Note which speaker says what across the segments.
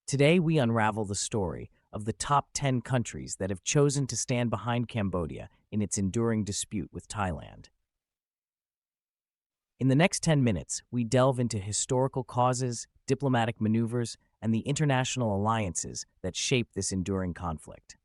Speaker 1: Today, we unravel the story of the top 10 countries that have chosen to stand behind Cambodia in its enduring dispute with Thailand. In the next 10 minutes, we delve into historical causes, diplomatic maneuvers, and the international alliances that shape this enduring conflict.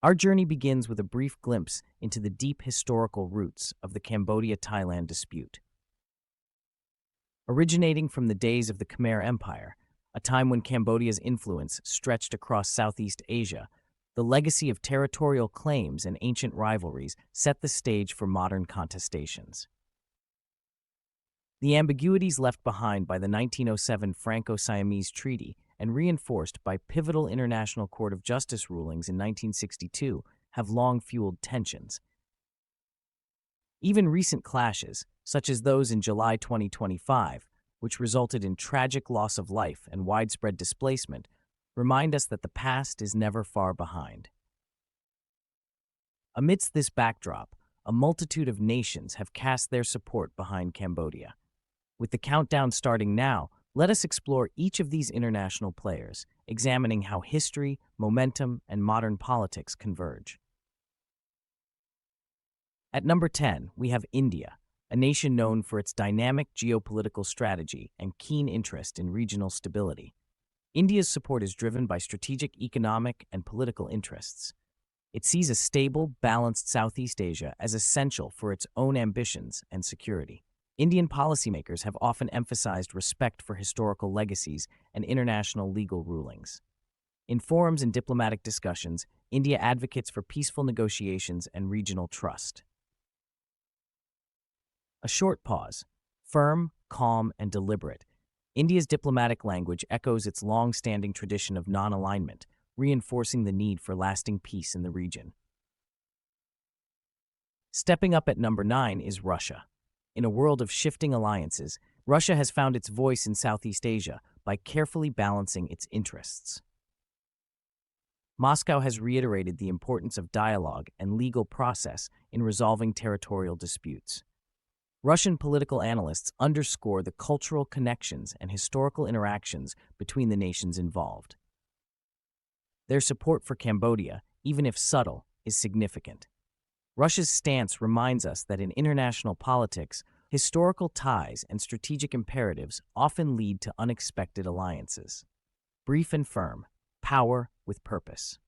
Speaker 1: Our journey begins with a brief glimpse into the deep historical roots of the Cambodia-Thailand dispute. Originating from the days of the Khmer Empire, a time when Cambodia's influence stretched across Southeast Asia, the legacy of territorial claims and ancient rivalries set the stage for modern contestations. The ambiguities left behind by the 1907 Franco-Siamese Treaty and reinforced by pivotal International Court of Justice rulings in 1962 have long fueled tensions. Even recent clashes, such as those in July 2025, which resulted in tragic loss of life and widespread displacement, remind us that the past is never far behind. Amidst this backdrop, a multitude of nations have cast their support behind Cambodia. With the countdown starting now, let us explore each of these international players, examining how history, momentum, and modern politics converge. At number 10, we have India, a nation known for its dynamic geopolitical strategy and keen interest in regional stability. India's support is driven by strategic economic and political interests. It sees a stable, balanced Southeast Asia as essential for its own ambitions and security. Indian policymakers have often emphasized respect for historical legacies and international legal rulings. In forums and diplomatic discussions, India advocates for peaceful negotiations and regional trust. A short pause. Firm, calm, and deliberate. India's diplomatic language echoes its long-standing tradition of non-alignment, reinforcing the need for lasting peace in the region. Stepping up at number 9 is Russia. In a world of shifting alliances, Russia has found its voice in Southeast Asia by carefully balancing its interests. Moscow has reiterated the importance of dialogue and legal process in resolving territorial disputes. Russian political analysts underscore the cultural connections and historical interactions between the nations involved. Their support for Cambodia, even if subtle, is significant. Russia's stance reminds us that in international politics, historical ties and strategic imperatives often lead to unexpected alliances. Brief and firm, power with purpose.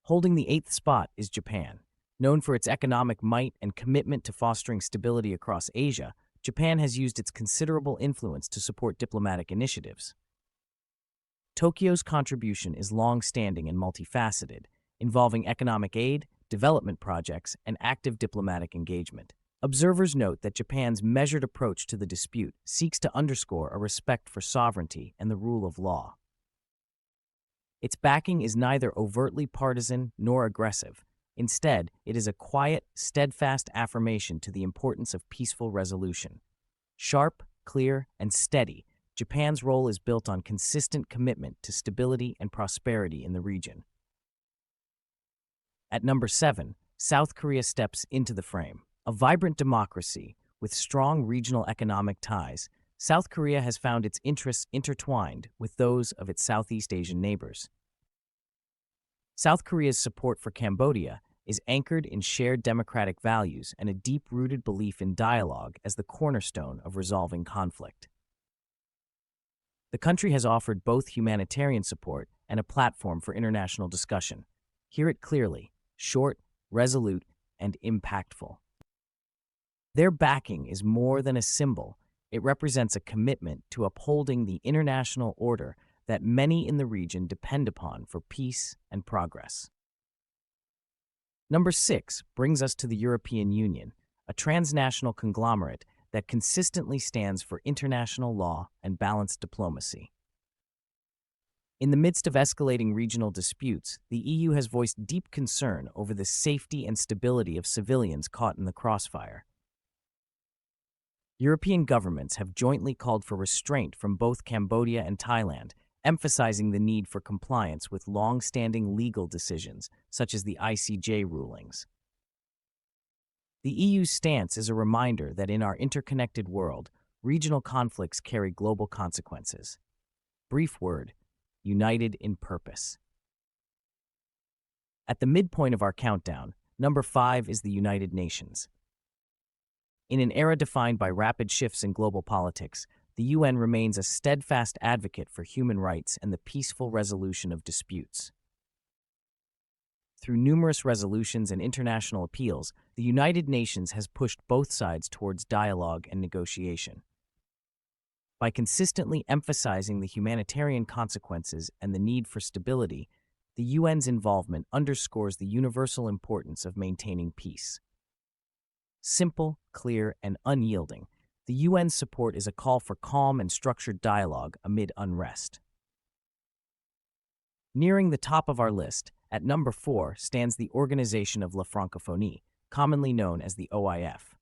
Speaker 1: Holding the 8th spot is Japan. Known for its economic might and commitment to fostering stability across Asia, Japan has used its considerable influence to support diplomatic initiatives. Tokyo's contribution is long-standing and multifaceted, involving economic aid, development projects, and active diplomatic engagement. Observers note that Japan's measured approach to the dispute seeks to underscore a respect for sovereignty and the rule of law. Its backing is neither overtly partisan nor aggressive. Instead, it is a quiet, steadfast affirmation to the importance of peaceful resolution. Sharp, clear, and steady, Japan's role is built on consistent commitment to stability and prosperity in the region. At number 7, South Korea steps into the frame. A vibrant democracy with strong regional economic ties, South Korea has found its interests intertwined with those of its Southeast Asian neighbors. South Korea's support for Cambodia is anchored in shared democratic values and a deep-rooted belief in dialogue as the cornerstone of resolving conflict. The country has offered both humanitarian support and a platform for international discussion. Hear it clearly: short, resolute, and impactful. Their backing is more than a symbol. It represents a commitment to upholding the international order that many in the region depend upon for peace and progress. Number 6 brings us to the European Union, a transnational conglomerate that consistently stands for international law and balanced diplomacy. In the midst of escalating regional disputes, the EU has voiced deep concern over the safety and stability of civilians caught in the crossfire. European governments have jointly called for restraint from both Cambodia and Thailand, emphasizing the need for compliance with long-standing legal decisions, such as the ICJ rulings. The EU's stance is a reminder that in our interconnected world, regional conflicts carry global consequences. Brief word, united in purpose. At the midpoint of our countdown, number 5 is the United Nations. In an era defined by rapid shifts in global politics, the UN remains a steadfast advocate for human rights and the peaceful resolution of disputes. Through numerous resolutions and international appeals, the United Nations has pushed both sides towards dialogue and negotiation. By consistently emphasizing the humanitarian consequences and the need for stability, the UN's involvement underscores the universal importance of maintaining peace. Simple, clear, and unyielding, the UN's support is a call for calm and structured dialogue amid unrest. Nearing the top of our list, at number 4 stands the Organisation of la Francophonie, commonly known as the OIF.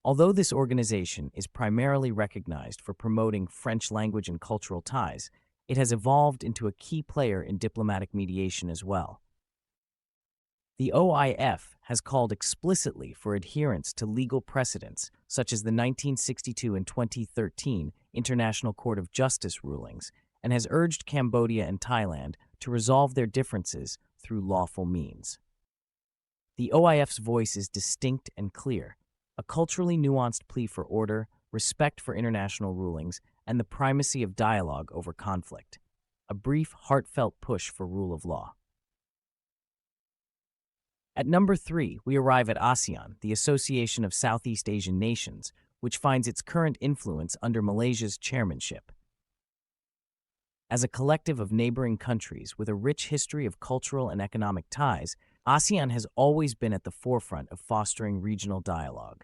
Speaker 1: Although this organization is primarily recognized for promoting French language and cultural ties, it has evolved into a key player in diplomatic mediation as well. The OIF has called explicitly for adherence to legal precedents, such as the 1962 and 2013 International Court of Justice rulings, and has urged Cambodia and Thailand to resolve their differences through lawful means. The OIF's voice is distinct and clear, a culturally nuanced plea for order, respect for international rulings, and the primacy of dialogue over conflict, a brief, heartfelt push for rule of law. At number 3, we arrive at ASEAN, the Association of Southeast Asian Nations, which finds its current influence under Malaysia's chairmanship. As a collective of neighboring countries with a rich history of cultural and economic ties, ASEAN has always been at the forefront of fostering regional dialogue.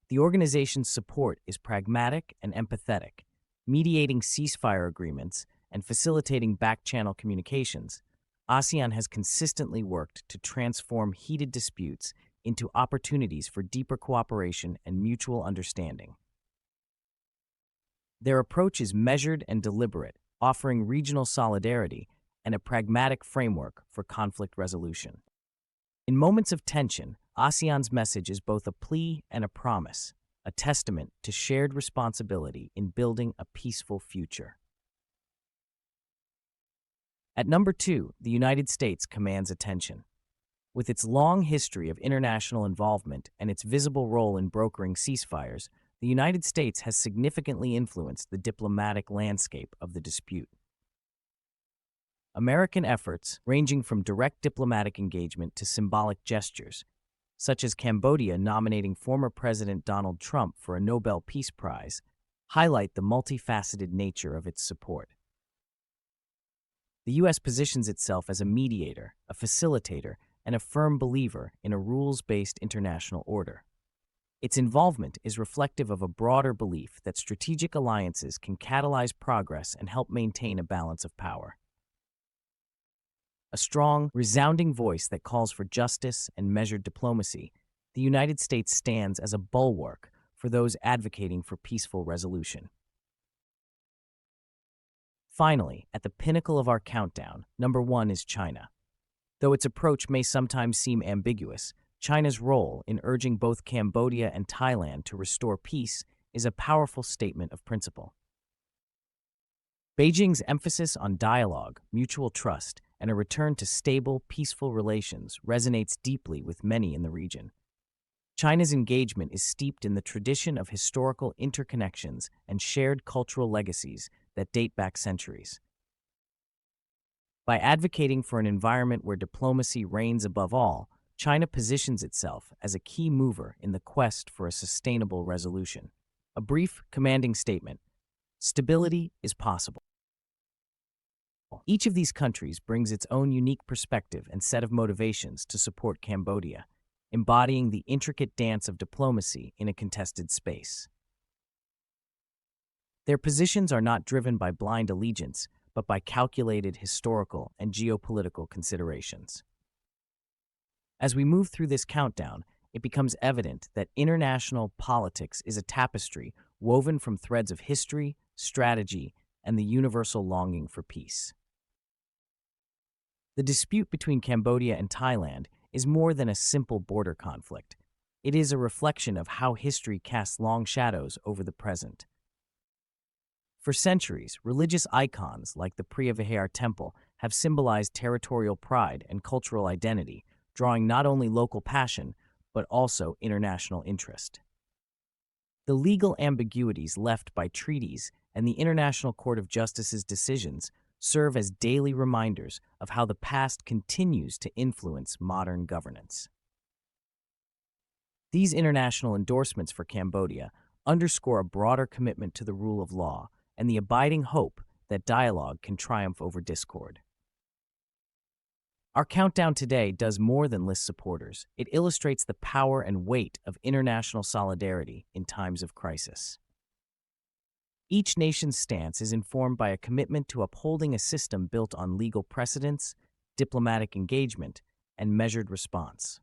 Speaker 1: The organization's support is pragmatic and empathetic, mediating ceasefire agreements and facilitating back-channel communications. ASEAN has consistently worked to transform heated disputes into opportunities for deeper cooperation and mutual understanding. Their approach is measured and deliberate, offering regional solidarity and a pragmatic framework for conflict resolution. In moments of tension, ASEAN's message is both a plea and a promise, a testament to shared responsibility in building a peaceful future. At number 2, the United States commands attention. With its long history of international involvement and its visible role in brokering ceasefires, the United States has significantly influenced the diplomatic landscape of the dispute. American efforts, ranging from direct diplomatic engagement to symbolic gestures, such as Cambodia nominating former President Donald Trump for a Nobel Peace Prize, highlight the multifaceted nature of its support. The U.S. positions itself as a mediator, a facilitator, and a firm believer in a rules-based international order. Its involvement is reflective of a broader belief that strategic alliances can catalyze progress and help maintain a balance of power. A strong, resounding voice that calls for justice and measured diplomacy, the United States stands as a bulwark for those advocating for peaceful resolution. Finally, at the pinnacle of our countdown, number 1 is China. Though its approach may sometimes seem ambiguous, China's role in urging both Cambodia and Thailand to restore peace is a powerful statement of principle. Beijing's emphasis on dialogue, mutual trust, and a return to stable, peaceful relations resonates deeply with many in the region. China's engagement is steeped in the tradition of historical interconnections and shared cultural legacies that date back centuries. By advocating for an environment where diplomacy reigns above all, China positions itself as a key mover in the quest for a sustainable resolution. A brief, commanding statement: stability is possible. Each of these countries brings its own unique perspective and set of motivations to support Cambodia, embodying the intricate dance of diplomacy in a contested space. Their positions are not driven by blind allegiance, but by calculated historical and geopolitical considerations. As we move through this countdown, it becomes evident that international politics is a tapestry woven from threads of history, strategy, and the universal longing for peace. The dispute between Cambodia and Thailand is more than a simple border conflict. It is a reflection of how history casts long shadows over the present. For centuries, religious icons like the Priyavihar temple have symbolized territorial pride and cultural identity, drawing not only local passion, but also international interest. The legal ambiguities left by treaties and the International Court of Justice's decisions serve as daily reminders of how the past continues to influence modern governance. These international endorsements for Cambodia underscore a broader commitment to the rule of law and the abiding hope that dialogue can triumph over discord. Our countdown today does more than list supporters. It illustrates the power and weight of international solidarity in times of crisis. Each nation's stance is informed by a commitment to upholding a system built on legal precedents, diplomatic engagement, and measured response.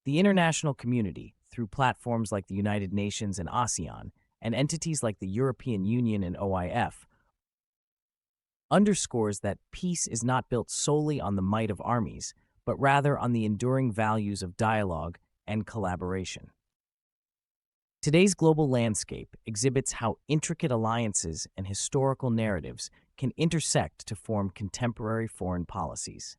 Speaker 1: The international community, through platforms like the United Nations and ASEAN, and entities like the European Union and OIF, underscores that peace is not built solely on the might of armies, but rather on the enduring values of dialogue and collaboration. Today's global landscape exhibits how intricate alliances and historical narratives can intersect to form contemporary foreign policies.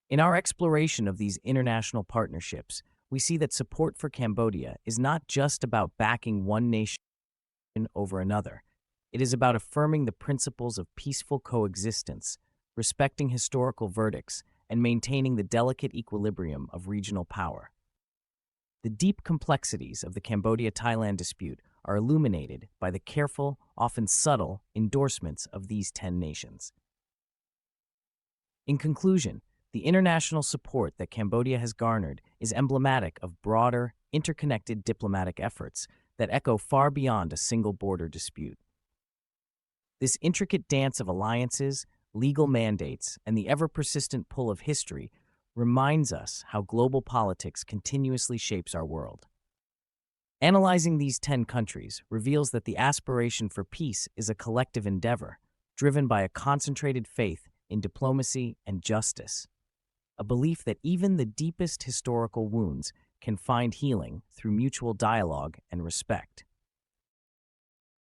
Speaker 1: In our exploration of these international partnerships, we see that support for Cambodia is not just about backing one nation over another. It is about affirming the principles of peaceful coexistence, respecting historical verdicts, and maintaining the delicate equilibrium of regional power. The deep complexities of the Cambodia-Thailand dispute are illuminated by the careful, often subtle, endorsements of these 10 nations. In conclusion, the international support that Cambodia has garnered is emblematic of broader, interconnected diplomatic efforts that echo far beyond a single border dispute. This intricate dance of alliances, legal mandates, and the ever-persistent pull of history reminds us how global politics continuously shapes our world. Analyzing these 10 countries reveals that the aspiration for peace is a collective endeavor, driven by a concentrated faith in diplomacy and justice, a belief that even the deepest historical wounds can find healing through mutual dialogue and respect.